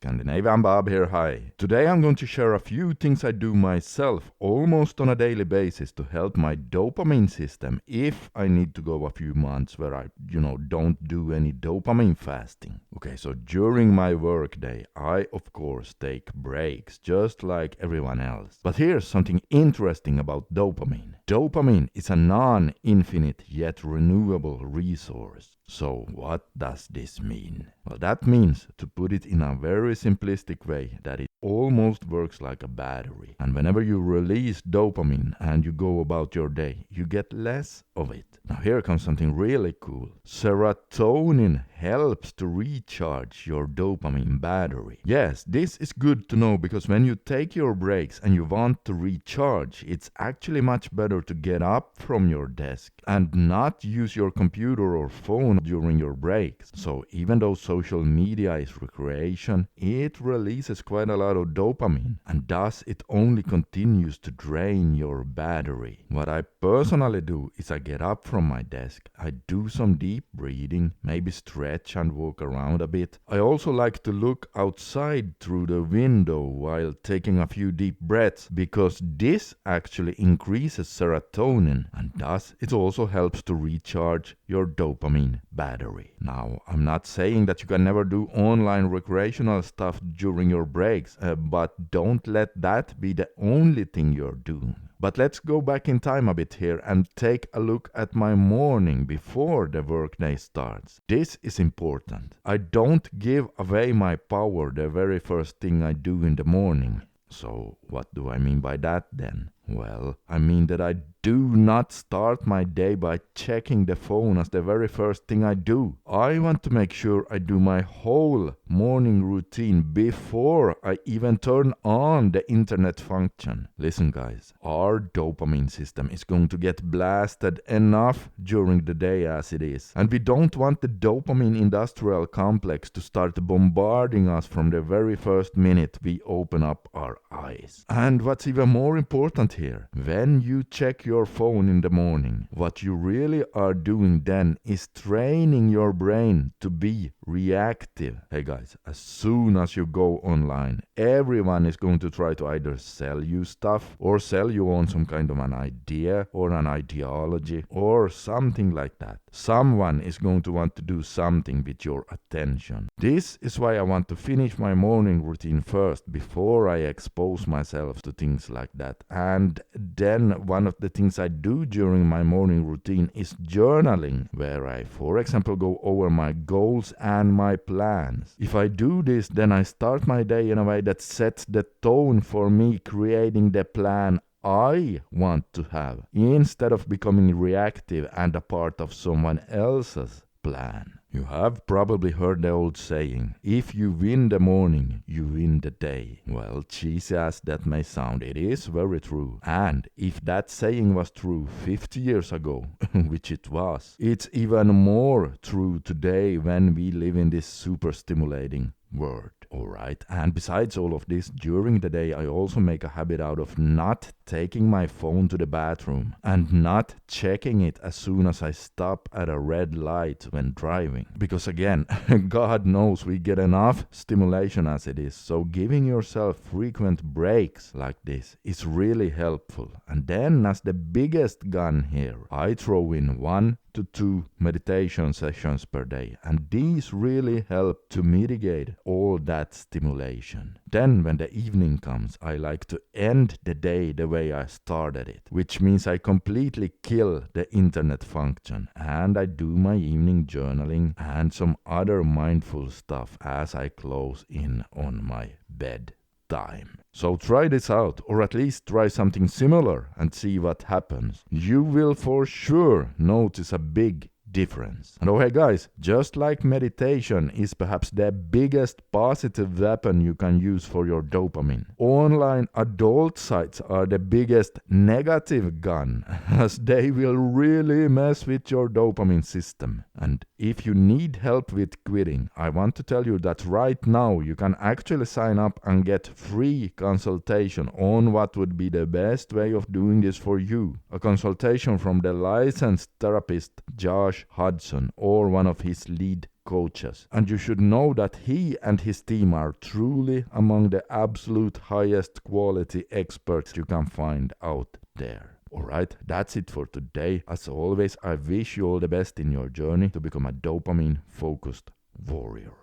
Scandinavian Bob here, hi. Today I'm going to share a few things I do myself almost on a daily basis to help my dopamine system if I need to go a few months where I, don't do any dopamine fasting. Okay, so during my workday, I of course take breaks just like everyone else. But here's something interesting about dopamine. Dopamine is a non-infinite yet renewable resource. So what does this mean? Well, that means, to put it in a very simplistic way, that it almost works like a battery. And whenever you release dopamine and you go about your day, you get less of it. Now here comes something really cool. Serotonin helps to recharge your dopamine battery. Yes, this is good to know because when you take your breaks and you want to recharge, it's actually much better to get up from your desk and not use your computer or phone during your breaks. So even though social media is recreation, it releases quite a lot of dopamine, and thus it only continues to drain your battery. What I personally do is I get up from my desk, I do some deep breathing, maybe stretch and walk around a bit. I also like to look outside through the window while taking a few deep breaths, because this actually increases serotonin, and thus it also helps to recharge your dopamine battery. Now, I'm not saying that you can never do online recreational stuff during your breaks, but don't let that be the only thing you're doing. But let's go back in time a bit here and take a look at my morning before the workday starts. This is important. I don't give away my power the very first thing I do in the morning. So what do I mean by that then? Well, I mean that I do not start my day by checking the phone as the very first thing I do. I want to make sure I do my whole morning routine before I even turn on the internet function. Listen guys, our dopamine system is going to get blasted enough during the day as it is. And we don't want the dopamine industrial complex to start bombarding us from the very first minute we open up our eyes. And what's even more important here, when you check your phone in the morning, what you really are doing then is training your brain to be reactive. Hey guys, as soon as you go online, everyone is going to try to either sell you stuff or sell you on some kind of an idea or an ideology or something like that. Someone is going to want to do something with your attention. This is why I want to finish my morning routine first before I expose myself to things like that. And then one of the things I do during my morning routine is journaling, where I, for example, go over my goals and my plans. If I do this, then I start my day in a way that sets the tone for me creating the plan I want to have, instead of becoming reactive and a part of someone else's plan. You have probably heard the old saying, if you win the morning, you win the day. Well, cheesy as that may sound, it is very true. And if that saying was true 50 years ago, which it was, it's even more true today when we live in this super stimulating world. Alright, and besides all of this, during the day I also make a habit out of not taking my phone to the bathroom and not checking it as soon as I stop at a red light when driving. Because again, God knows we get enough stimulation as it is, so giving yourself frequent breaks like this is really helpful. And then as the biggest gun here, I throw in 1 to 2 meditation sessions per day, and these really help to mitigate all that stimulation. Then when the evening comes, I like to end the day the way I started it, which means I completely kill the internet function, and I do my evening journaling and some other mindful stuff as I close in on my bed time. So try this out, or at least try something similar and see what happens. You will for sure notice a big difference. And oh hey guys, just like meditation is perhaps the biggest positive weapon you can use for your dopamine, online adult sites are the biggest negative gun, as they will really mess with your dopamine system. And if you need help with quitting, I want to tell you that right now you can actually sign up and get free consultation on what would be the best way of doing this for you. A consultation from the licensed therapist Josh Hudson or one of his lead coaches. And you should know that he and his team are truly among the absolute highest quality experts you can find out there. Alright, that's it for today. As always, I wish you all the best in your journey to become a dopamine focused warrior.